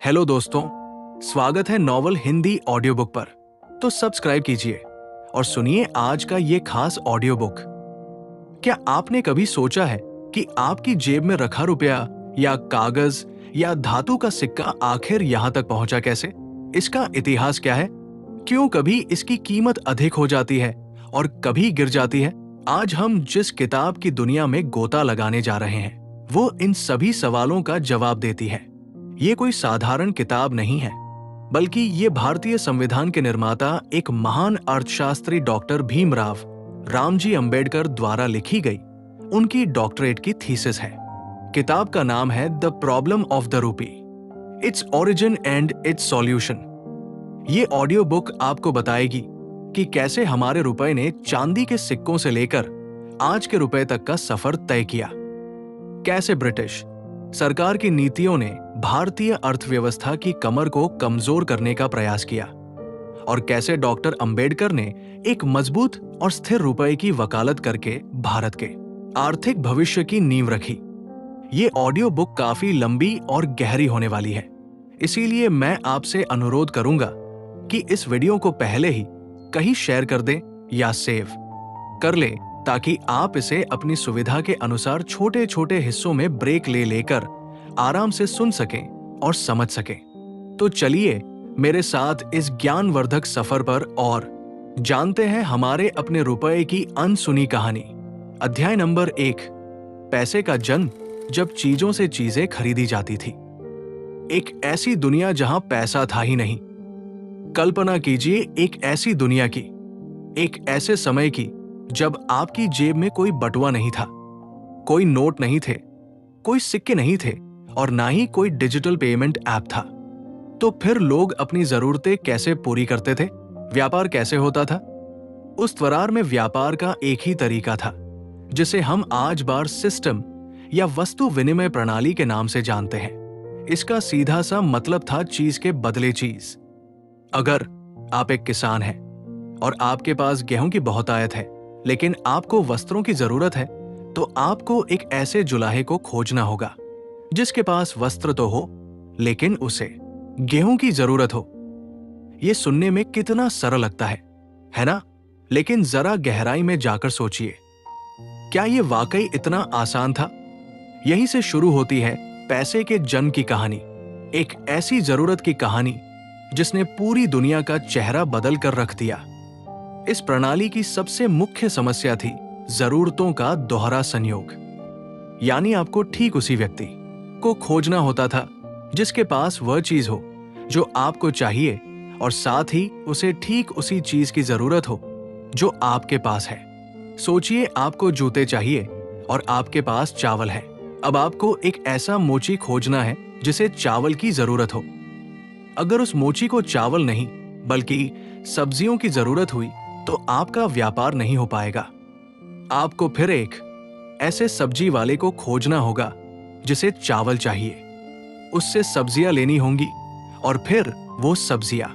Hello दोस्तों, स्वागत है नॉवल हिंदी ऑडियो बुक पर। तो सब्सक्राइब कीजिए और सुनिए आज का ये खास ऑडियो बुक। क्या आपने कभी सोचा है कि आपकी जेब में रखा रुपया या कागज या धातु का सिक्का आखिर यहां तक पहुंचा कैसे? इसका इतिहास क्या है? क्यों कभी इसकी कीमत अधिक हो जाती है और कभी गिर जाती है? आज हम जिस किताब की दुनिया में गोता लगाने जा रहे हैं वो इन सभी सवालों का जवाब देती है। ये कोई साधारण किताब नहीं है, बल्कि ये भारतीय संविधान के निर्माता एक महान अर्थशास्त्री डॉक्टर भीमराव रामजी अंबेडकर द्वारा लिखी गई उनकी डॉक्टरेट की थीसिस है। किताब का नाम है the problem of the rupee, its origin and it's solution. ये ऑडियो बुक आपको बताएगी कि कैसे हमारे रुपए ने चांदी के सिक्कों से लेकर आज के रुपए तक का सफर तय किया, कैसे ब्रिटिश सरकार की नीतियों ने भारतीय अर्थव्यवस्था की कमर को कमजोर करने का प्रयास किया और कैसे डॉक्टर अंबेडकर ने एक मजबूत और स्थिर रुपए की वकालत करके भारत के आर्थिक भविष्य की नींव रखी। ये ऑडियो बुक काफी लंबी और गहरी होने वाली है, इसीलिए मैं आपसे अनुरोध करूंगा कि इस वीडियो को पहले ही कहीं शेयर कर दें या सेव कर लें, ताकि आप इसे अपनी सुविधा के अनुसार छोटे छोटे हिस्सों में ब्रेक ले लेकर आराम से सुन सकें और समझ सकें। तो चलिए मेरे साथ इस ज्ञानवर्धक सफर पर और जानते हैं हमारे अपने रुपए की अनसुनी कहानी। अध्याय नंबर 1, पैसे का जन्म, जब चीजों से चीजें खरीदी जाती थी। एक ऐसी दुनिया जहां पैसा था ही नहीं। कल्पना कीजिए एक ऐसी दुनिया की, एक ऐसे समय की जब आपकी जेब में कोई बटुआ नहीं था, कोई नोट नहीं थे, कोई सिक्के नहीं थे और ना ही कोई डिजिटल पेमेंट ऐप था। तो फिर लोग अपनी जरूरतें कैसे पूरी करते थे? व्यापार कैसे होता था? उस दौरान में व्यापार का एक ही तरीका था, जिसे हम आज बार सिस्टम या वस्तु विनिमय प्रणाली के नाम से जानते हैं। इसका सीधा सा मतलब था चीज के बदले चीज। अगर आप एक किसान हैं और आपके पास गेहूं की बहुतायत है, लेकिन आपको वस्त्रों की जरूरत है, तो आपको एक ऐसे जुलाहे को खोजना होगा जिसके पास वस्त्र तो हो, लेकिन उसे गेहूं की जरूरत हो। यह सुनने में कितना सरल लगता है ना? लेकिन जरा गहराई में जाकर सोचिए, क्या यह वाकई इतना आसान था? यहीं से शुरू होती है पैसे के जन्म की कहानी, एक ऐसी जरूरत की कहानी जिसने पूरी दुनिया का चेहरा बदल कर रख दिया। इस प्रणाली की सबसे मुख्य समस्या थी जरूरतों का दोहरा संयोग, यानी आपको ठीक उसी व्यक्ति को खोजना होता था जिसके पास वह चीज हो जो आपको चाहिए और साथ ही उसे ठीक उसी चीज की जरूरत हो जो आपके पास है। सोचिए, आपको जूते चाहिए और आपके पास चावल है। अब आपको एक ऐसा मोची खोजना है जिसे चावल की जरूरत हो। अगर उस मोची को चावल नहीं बल्कि सब्जियों की जरूरत हुई तो आपका व्यापार नहीं हो पाएगा। आपको फिर एक ऐसे सब्जी वाले को खोजना होगा जिसे चावल चाहिए, उससे सब्जियां लेनी होंगी और फिर वो सब्जियां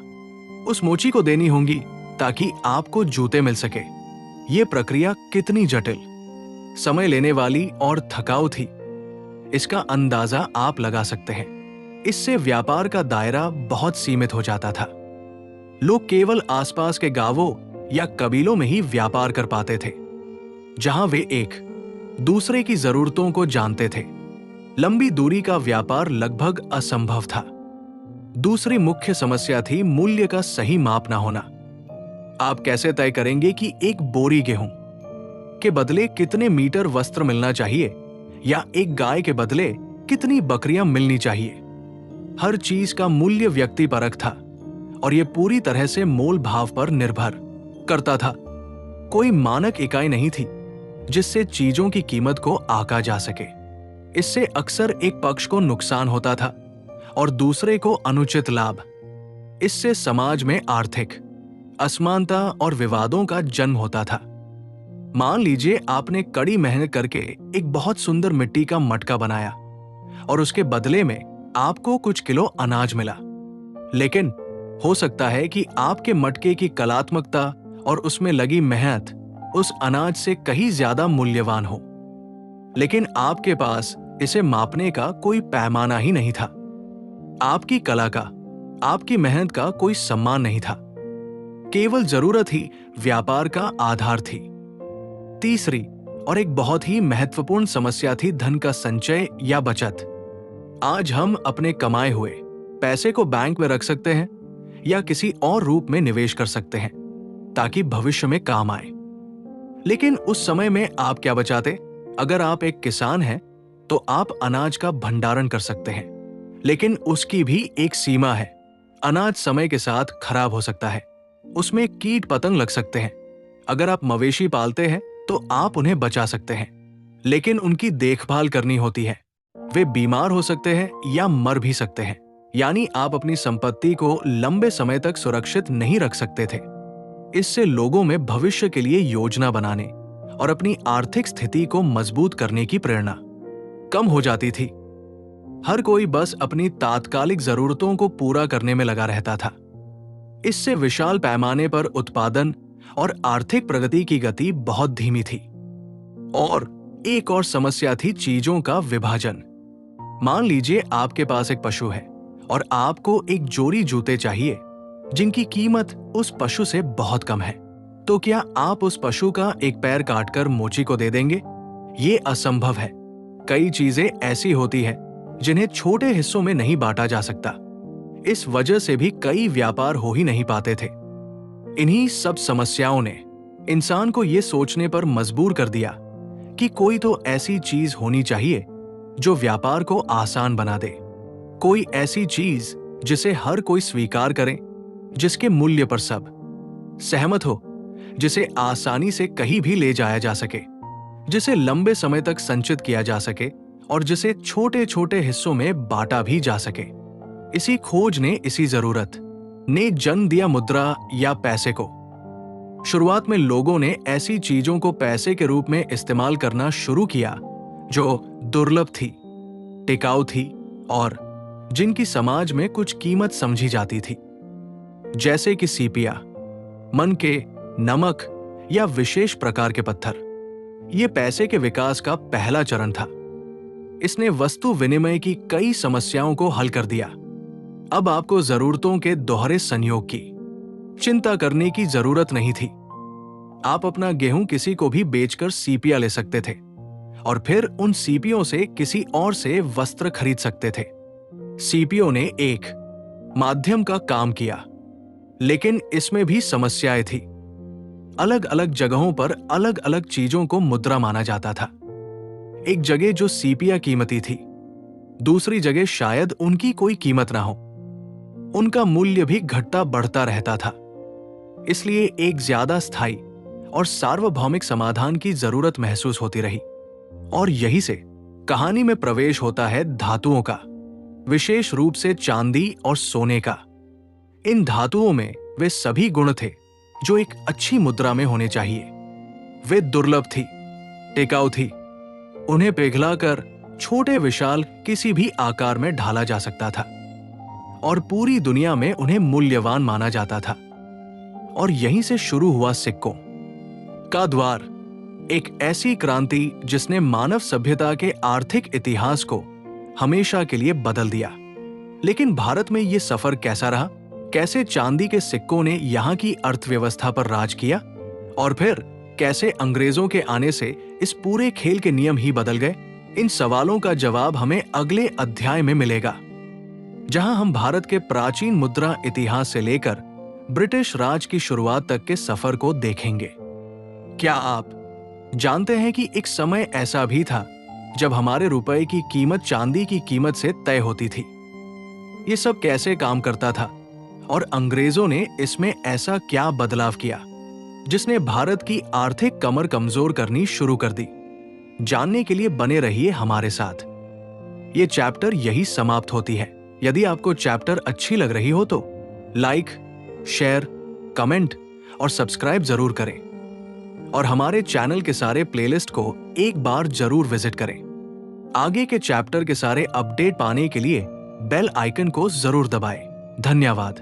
उस मोची को देनी होंगी ताकि आपको जूते मिल सके। ये प्रक्रिया कितनी जटिल, समय लेने वाली और थकाऊ थी, इसका अंदाजा आप लगा सकते हैं। इससे व्यापार का दायरा बहुत सीमित हो जाता था। लोग केवल आसपास के गांवों या कबीलों में ही व्यापार कर पाते थे, जहां वे एक दूसरे की जरूरतों को जानते थे। लंबी दूरी का व्यापार लगभग असंभव था। दूसरी मुख्य समस्या थी मूल्य का सही माप ना होना। आप कैसे तय करेंगे कि एक बोरी गेहूं के बदले कितने मीटर वस्त्र मिलना चाहिए या एक गाय के बदले कितनी बकरियां मिलनी चाहिए? हर चीज का मूल्य व्यक्तिपरक था और यह पूरी तरह से मोल भाव पर निर्भर करता था। कोई मानक इकाई नहीं थी जिससे चीजों की कीमत को आंका जा सके। इससे अक्सर एक पक्ष को नुकसान होता था और दूसरे को अनुचित लाभ। इससे समाज में आर्थिक असमानता और विवादों का जन्म होता था। मान लीजिए आपने कड़ी मेहनत करके एक बहुत सुंदर मिट्टी का मटका बनाया और उसके बदले में आपको कुछ किलो अनाज मिला, लेकिन हो सकता है कि आपके मटके की कलात्मकता और उसमें लगी मेहनत उस अनाज से कहीं ज्यादा मूल्यवान हो, लेकिन आपके पास इसे मापने का कोई पैमाना ही नहीं था। आपकी कला का, आपकी मेहनत का कोई सम्मान नहीं था। केवल जरूरत ही व्यापार का आधार थी। तीसरी और एक बहुत ही महत्वपूर्ण समस्या थी धन का संचय या बचत। आज हम अपने कमाए हुए पैसे को बैंक में रख सकते हैं या किसी और रूप में निवेश कर सकते हैं ताकि भविष्य में काम आए। लेकिन उस समय में आप क्या बचाते? अगर आप एक किसान हैं तो आप अनाज का भंडारण कर सकते हैं, लेकिन उसकी भी एक सीमा है। अनाज समय के साथ खराब हो सकता है, उसमें कीट पतंग लग सकते हैं। अगर आप मवेशी पालते हैं तो आप उन्हें बचा सकते हैं, लेकिन उनकी देखभाल करनी होती है। वे बीमार हो सकते हैं या मर भी सकते हैं। यानी आप अपनी संपत्ति को लंबे समय तक सुरक्षित नहीं रख सकते थे। इससे लोगों में भविष्य के लिए योजना बनाने और अपनी आर्थिक स्थिति को मजबूत करने की प्रेरणा कम हो जाती थी। हर कोई बस अपनी तात्कालिक जरूरतों को पूरा करने में लगा रहता था। इससे विशाल पैमाने पर उत्पादन और आर्थिक प्रगति की गति बहुत धीमी थी। और एक और समस्या थी चीजों का विभाजन। मान लीजिए आपके पास एक पशु है और आपको एक जोड़ी जूते चाहिए जिनकी कीमत उस पशु से बहुत कम है। तो क्या आप उस पशु का एक पैर काटकर मोची को दे देंगे? ये असंभव है। कई चीजें ऐसी होती हैं जिन्हें छोटे हिस्सों में नहीं बांटा जा सकता। इस वजह से भी कई व्यापार हो ही नहीं पाते थे। इन्हीं सब समस्याओं ने इंसान को ये सोचने पर मजबूर कर दिया कि कोई तो ऐसी चीज होनी चाहिए जो व्यापार को आसान बना दे। कोई ऐसी चीज जिसे हर कोई स्वीकार करे, जिसके मूल्य पर सब सहमत हो, जिसे आसानी से कहीं भी ले जाया जा सके, जिसे लंबे समय तक संचित किया जा सके और जिसे छोटे छोटे हिस्सों में बांटा भी जा सके। इसी खोज ने, इसी जरूरत ने जन्म दिया मुद्रा या पैसे को। शुरुआत में लोगों ने ऐसी चीजों को पैसे के रूप में इस्तेमाल करना शुरू किया जो दुर्लभ थी, टिकाऊ थी और जिनकी समाज में कुछ कीमत समझी जाती थी, जैसे कि सीपिया, मनके, नमक या विशेष प्रकार के पत्थर। ये पैसे के विकास का पहला चरण था। इसने वस्तु विनिमय की कई समस्याओं को हल कर दिया। अब आपको जरूरतों के दोहरे संयोग की चिंता करने की जरूरत नहीं थी। आप अपना गेहूं किसी को भी बेचकर सीपिया ले सकते थे और फिर उन सीपियों से किसी और से वस्त्र खरीद सकते थे। सीपियों ने एक माध्यम का काम किया, लेकिन इसमें भी समस्याएं थी। अलग अलग जगहों पर अलग अलग चीजों को मुद्रा माना जाता था। एक जगह जो सीपिया कीमती थी, दूसरी जगह शायद उनकी कोई कीमत ना हो। उनका मूल्य भी घटता बढ़ता रहता था। इसलिए एक ज्यादा स्थायी और सार्वभौमिक समाधान की जरूरत महसूस होती रही। और यही से कहानी में प्रवेश होता है धातुओं का, विशेष रूप से चांदी और सोने का। इन धातुओं में वे सभी गुण थे जो एक अच्छी मुद्रा में होने चाहिए। वे दुर्लभ थी, टिकाऊ थी, उन्हें पिघलाकर छोटे विशाल किसी भी आकार में ढाला जा सकता था और पूरी दुनिया में उन्हें मूल्यवान माना जाता था। और यहीं से शुरू हुआ सिक्कों का द्वार, एक ऐसी क्रांति जिसने मानव सभ्यता के आर्थिक इतिहास को हमेशा के लिए बदल दिया। लेकिन भारत में यह सफर कैसा रहा? कैसे चांदी के सिक्कों ने यहां की अर्थव्यवस्था पर राज किया और फिर कैसे अंग्रेजों के आने से इस पूरे खेल के नियम ही बदल गए? इन सवालों का जवाब हमें अगले अध्याय में मिलेगा, जहां हम भारत के प्राचीन मुद्रा इतिहास से लेकर ब्रिटिश राज की शुरुआत तक के सफर को देखेंगे। क्या आप जानते हैं कि एक समय ऐसा भी था जब हमारे रुपए की कीमत चांदी की कीमत से तय होती थी? ये सब कैसे काम करता था और अंग्रेजों ने इसमें ऐसा क्या बदलाव किया जिसने भारत की आर्थिक कमर कमजोर करनी शुरू कर दी? जानने के लिए बने रहिए हमारे साथ। ये चैप्टर यही समाप्त होती है। यदि आपको चैप्टर अच्छी लग रही हो तो लाइक, शेयर, कमेंट और सब्सक्राइब जरूर करें और हमारे चैनल के सारे प्लेलिस्ट को एक बार जरूर विजिट करें। आगे के चैप्टर के सारे अपडेट पाने के लिए बेल आइकन को जरूर दबाएं। धन्यवाद।